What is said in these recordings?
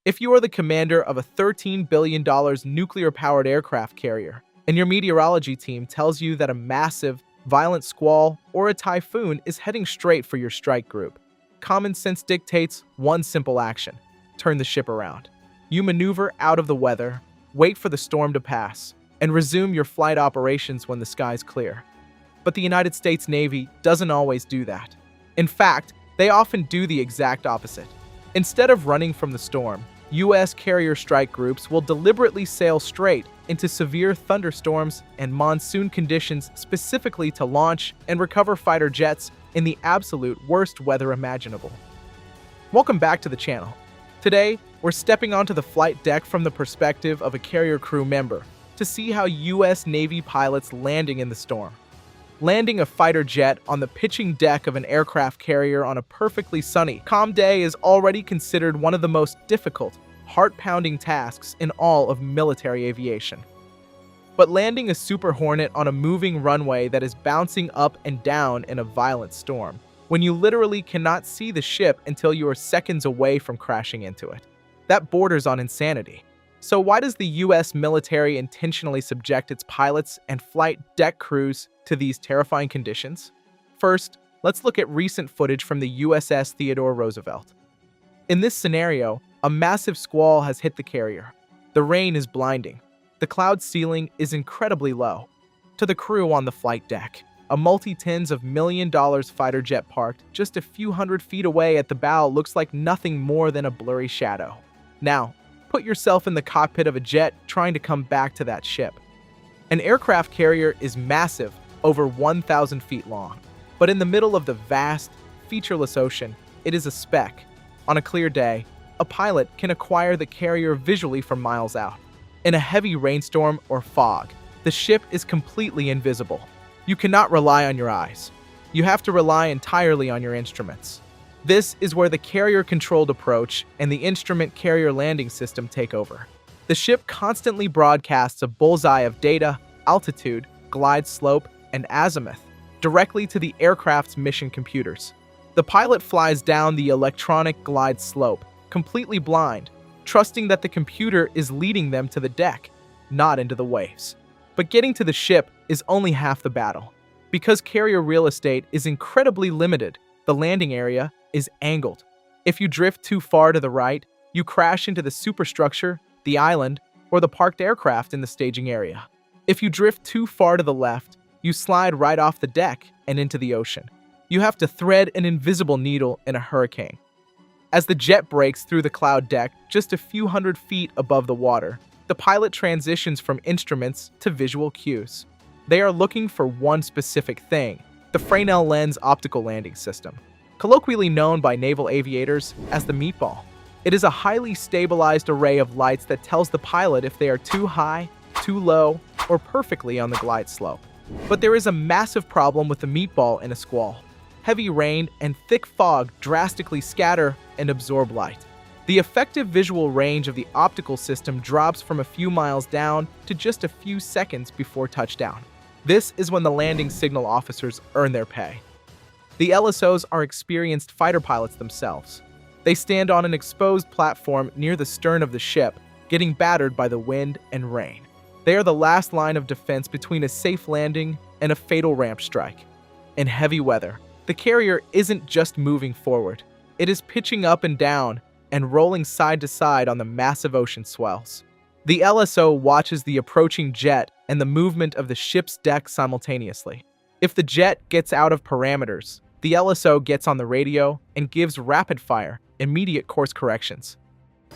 If you are the commander of a $13 billion nuclear-powered aircraft carrier, and your meteorology team tells you that a massive, violent squall or a typhoon is heading straight for your strike group, common sense dictates one simple action: turn the ship around. You maneuver out of the weather, wait for the storm to pass, and resume your flight operations when the sky's clear. But the United States Navy doesn't always do that. In fact, they often do the exact opposite. Instead of running from the storm, U.S. carrier strike groups will deliberately sail straight into severe thunderstorms and monsoon conditions specifically to launch and recover fighter jets in the absolute worst weather imaginable. Welcome back to the channel. Today, we're stepping onto the flight deck from the perspective of a carrier crew member to see how U.S. Navy pilots landing in the storm. Landing a fighter jet on the pitching deck of an aircraft carrier on a perfectly sunny, calm day is already considered one of the most difficult, heart-pounding tasks in all of military aviation. But landing a Super Hornet on a moving runway that is bouncing up and down in a violent storm, when you literally cannot see the ship until you are seconds away from crashing into it, that borders on insanity. So why does the U.S. military intentionally subject its pilots and flight deck crews to these terrifying conditions? First, let's look at recent footage from the USS Theodore Roosevelt. In this scenario, a massive squall has hit the carrier. The rain is blinding. The cloud ceiling is incredibly low. To the crew on the flight deck, a multi-tens of million-dollar fighter jet parked just a few hundred feet away at the bow looks like nothing more than a blurry shadow. Now, put yourself in the cockpit of a jet trying to come back to that ship. An aircraft carrier is massive, over 1,000 feet long. But in the middle of the vast, featureless ocean, it is a speck. On a clear day, a pilot can acquire the carrier visually from miles out. In a heavy rainstorm or fog, the ship is completely invisible. You cannot rely on your eyes. You have to rely entirely on your instruments. This is where the carrier-controlled approach and the instrument carrier landing system take over. The ship constantly broadcasts a bullseye of data, altitude, glide slope, and azimuth directly to the aircraft's mission computers. The pilot flies down the electronic glide slope, completely blind, trusting that the computer is leading them to the deck, not into the waves. But getting to the ship is only half the battle. Because carrier real estate is incredibly limited, the landing area is angled. If you drift too far to the right, you crash into the superstructure, the island, or the parked aircraft in the staging area. If you drift too far to the left, you slide right off the deck and into the ocean. You have to thread an invisible needle in a hurricane. As the jet breaks through the cloud deck just a few hundred feet above the water, the pilot transitions from instruments to visual cues. They are looking for one specific thing: the Fresnel lens optical landing system, colloquially known by naval aviators as the meatball. It is a highly stabilized array of lights that tells the pilot if they are too high, too low, or perfectly on the glide slope. But there is a massive problem with the meatball in a squall. Heavy rain and thick fog drastically scatter and absorb light. The effective visual range of the optical system drops from a few miles down to just a few seconds before touchdown. This is when the landing signal officers earn their pay. The LSOs are experienced fighter pilots themselves. They stand on an exposed platform near the stern of the ship, getting battered by the wind and rain. They are the last line of defense between a safe landing and a fatal ramp strike. In heavy weather, the carrier isn't just moving forward. It is pitching up and down and rolling side to side on the massive ocean swells. The LSO watches the approaching jet and the movement of the ship's deck simultaneously. If the jet gets out of parameters, the LSO gets on the radio and gives rapid-fire, immediate course corrections.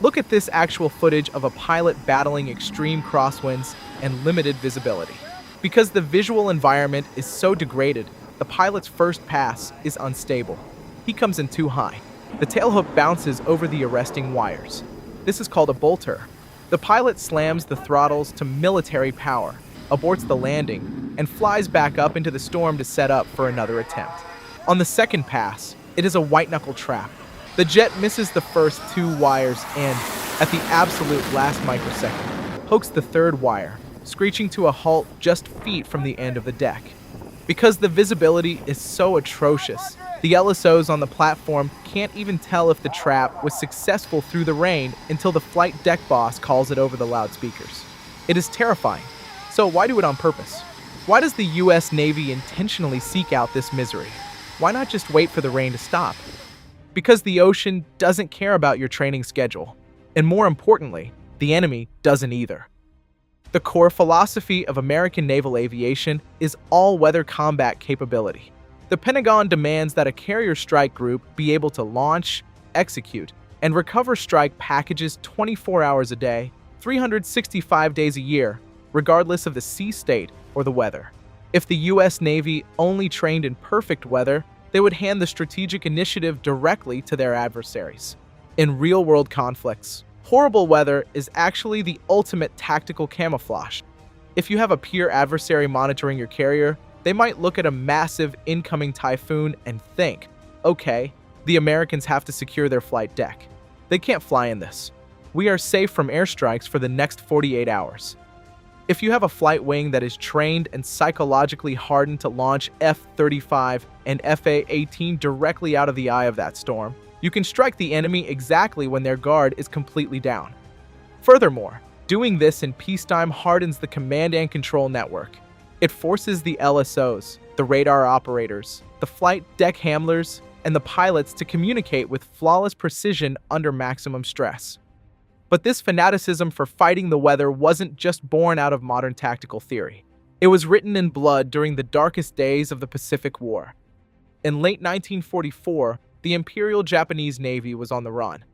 Look at this actual footage of a pilot battling extreme crosswinds and limited visibility. Because the visual environment is so degraded, the pilot's first pass is unstable. He comes in too high. The tailhook bounces over the arresting wires. This is called a bolter. The pilot slams the throttles to military power, aborts the landing, and flies back up into the storm to set up for another attempt. On the second pass, it is a white-knuckle trap. The jet misses the first two wires and, at the absolute last microsecond, hooks the third wire, screeching to a halt just feet from the end of the deck. Because the visibility is so atrocious, The LSOs on the platform can't even tell if the trap was successful through the rain until the flight deck boss calls it over the loudspeakers. It is terrifying. So why do it on purpose? Why does the US Navy intentionally seek out this misery? Why not just wait for the rain to stop? Because the ocean doesn't care about your training schedule. And more importantly, the enemy doesn't either. The core philosophy of American naval aviation is all-weather combat capability. The Pentagon demands that a carrier strike group be able to launch, execute, and recover strike packages 24 hours a day, 365 days a year, regardless of the sea state or the weather. If the US Navy only trained in perfect weather, they would hand the strategic initiative directly to their adversaries. In real-world conflicts, horrible weather is actually the ultimate tactical camouflage. If you have a peer adversary monitoring your carrier, they might look at a massive incoming typhoon and think, okay, the Americans have to secure their flight deck. They can't fly in this. We are safe from airstrikes for the next 48 hours. If you have a flight wing that is trained and psychologically hardened to launch F-35 and F-A-18 directly out of the eye of that storm, you can strike the enemy exactly when their guard is completely down. Furthermore, doing this in peacetime hardens the command and control network. It forces the LSOs, the radar operators, the flight deck handlers, and the pilots to communicate with flawless precision under maximum stress. But this fanaticism for fighting the weather wasn't just born out of modern tactical theory. It was written in blood during the darkest days of the Pacific War. In late 1944, the Imperial Japanese Navy was on the run.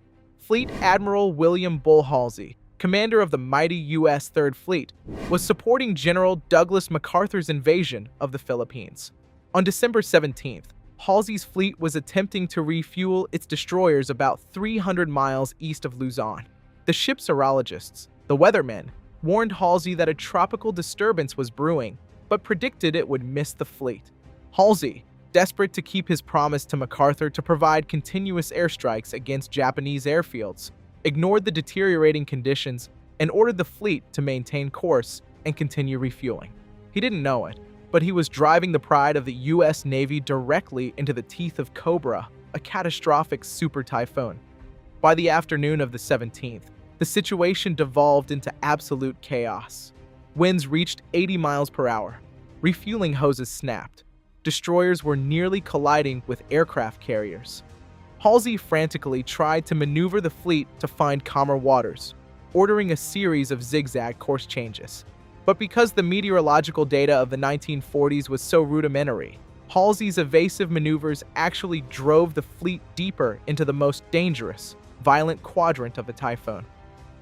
Fleet Admiral William Bull Halsey, commander of the mighty U.S. Third Fleet, was supporting General Douglas MacArthur's invasion of the Philippines. On December 17th, Halsey's fleet was attempting to refuel its destroyers about 300 miles east of Luzon. The ship's aerologists, the weathermen, warned Halsey that a tropical disturbance was brewing, but predicted it would miss the fleet. Halsey, desperate to keep his promise to MacArthur to provide continuous airstrikes against Japanese airfields, ignored the deteriorating conditions and ordered the fleet to maintain course and continue refueling. He didn't know it, but he was driving the pride of the U.S. Navy directly into the teeth of Cobra, a catastrophic super typhoon. By the afternoon of the 17th, the situation devolved into absolute chaos. Winds reached 80 miles per hour. Refueling hoses snapped. Destroyers were nearly colliding with aircraft carriers. Halsey frantically tried to maneuver the fleet to find calmer waters, ordering a series of zigzag course changes. But because the meteorological data of the 1940s was so rudimentary, Halsey's evasive maneuvers actually drove the fleet deeper into the most dangerous, violent quadrant of the typhoon.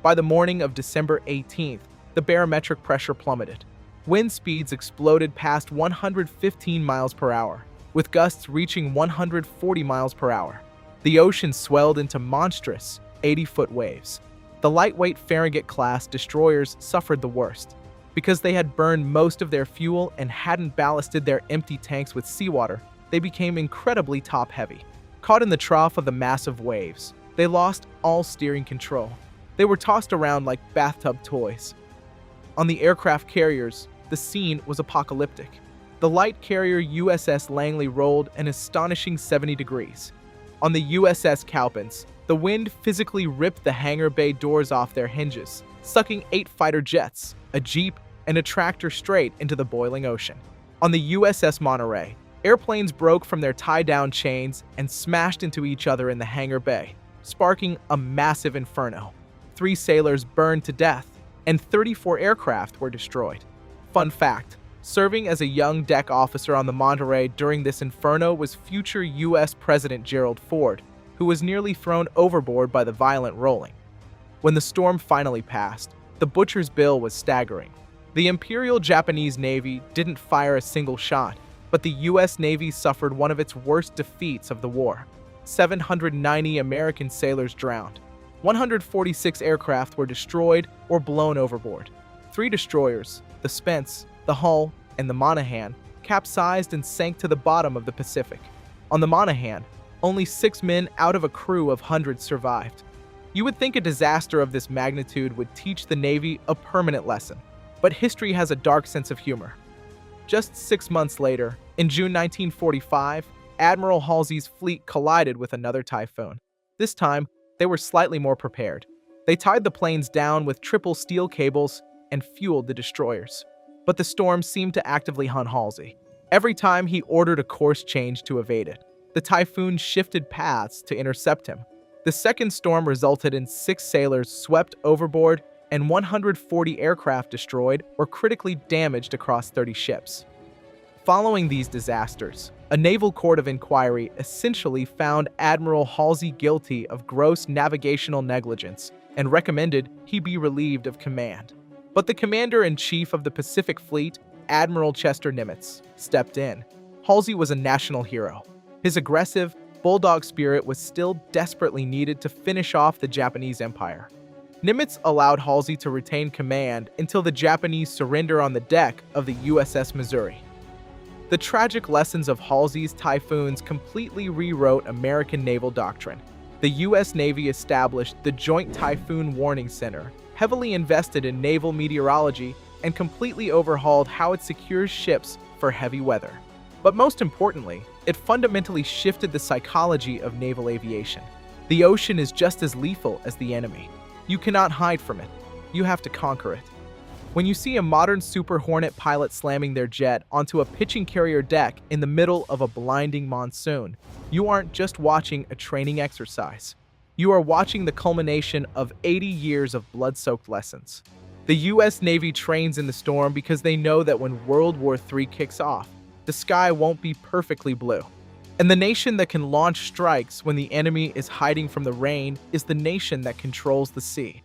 By the morning of December 18th, the barometric pressure plummeted. Wind speeds exploded past 115 miles per hour, with gusts reaching 140 miles per hour. The ocean swelled into monstrous 80-foot waves. The lightweight Farragut-class destroyers suffered the worst. Because they had burned most of their fuel and hadn't ballasted their empty tanks with seawater, they became incredibly top-heavy. Caught in the trough of the massive waves, they lost all steering control. They were tossed around like bathtub toys. On the aircraft carriers, the scene was apocalyptic. The light carrier USS Langley rolled an astonishing 70 degrees. On the USS Cowpens, the wind physically ripped the hangar bay doors off their hinges, sucking 8 fighter jets, a jeep, and a tractor straight into the boiling ocean. On the USS Monterey, airplanes broke from their tie-down chains and smashed into each other in the hangar bay, sparking a massive inferno. 3 sailors burned to death, and 34 aircraft were destroyed. Fun fact, serving as a young deck officer on the Monterey during this inferno was future U.S. President Gerald Ford, who was nearly thrown overboard by the violent rolling. When the storm finally passed, the butcher's bill was staggering. The Imperial Japanese Navy didn't fire a single shot, but the U.S. Navy suffered one of its worst defeats of the war. 790 American sailors drowned. 146 aircraft were destroyed or blown overboard. 3 destroyers, the Spence, the Hull, and the Monaghan, capsized and sank to the bottom of the Pacific. On the Monaghan, only 6 men out of a crew of hundreds survived. You would think a disaster of this magnitude would teach the Navy a permanent lesson, but history has a dark sense of humor. Just 6 months later, in June 1945, Admiral Halsey's fleet collided with another typhoon. This time, they were slightly more prepared. They tied the planes down with triple steel cables and fueled the destroyers. But the storm seemed to actively hunt Halsey. Every time he ordered a course change to evade it, the typhoon shifted paths to intercept him. The second storm resulted in 6 sailors swept overboard and 140 aircraft destroyed or critically damaged across 30 ships. Following these disasters, a naval court of inquiry essentially found Admiral Halsey guilty of gross navigational negligence and recommended he be relieved of command. But the commander-in-chief of the Pacific Fleet, Admiral Chester Nimitz, stepped in. Halsey was a national hero. His aggressive, bulldog spirit was still desperately needed to finish off the Japanese Empire. Nimitz allowed Halsey to retain command until the Japanese surrender on the deck of the USS Missouri. The tragic lessons of Halsey's typhoons completely rewrote American naval doctrine. The U.S. Navy established the Joint Typhoon Warning Center, heavily invested in naval meteorology, and completely overhauled how it secures ships for heavy weather. But most importantly, it fundamentally shifted the psychology of naval aviation. The ocean is just as lethal as the enemy. You cannot hide from it. You have to conquer it. When you see a modern Super Hornet pilot slamming their jet onto a pitching carrier deck in the middle of a blinding monsoon, you aren't just watching a training exercise. You are watching the culmination of 80 years of blood-soaked lessons. The U.S. Navy trains in the storm because they know that when World War III kicks off, the sky won't be perfectly blue. And the nation that can launch strikes when the enemy is hiding from the rain is the nation that controls the sea.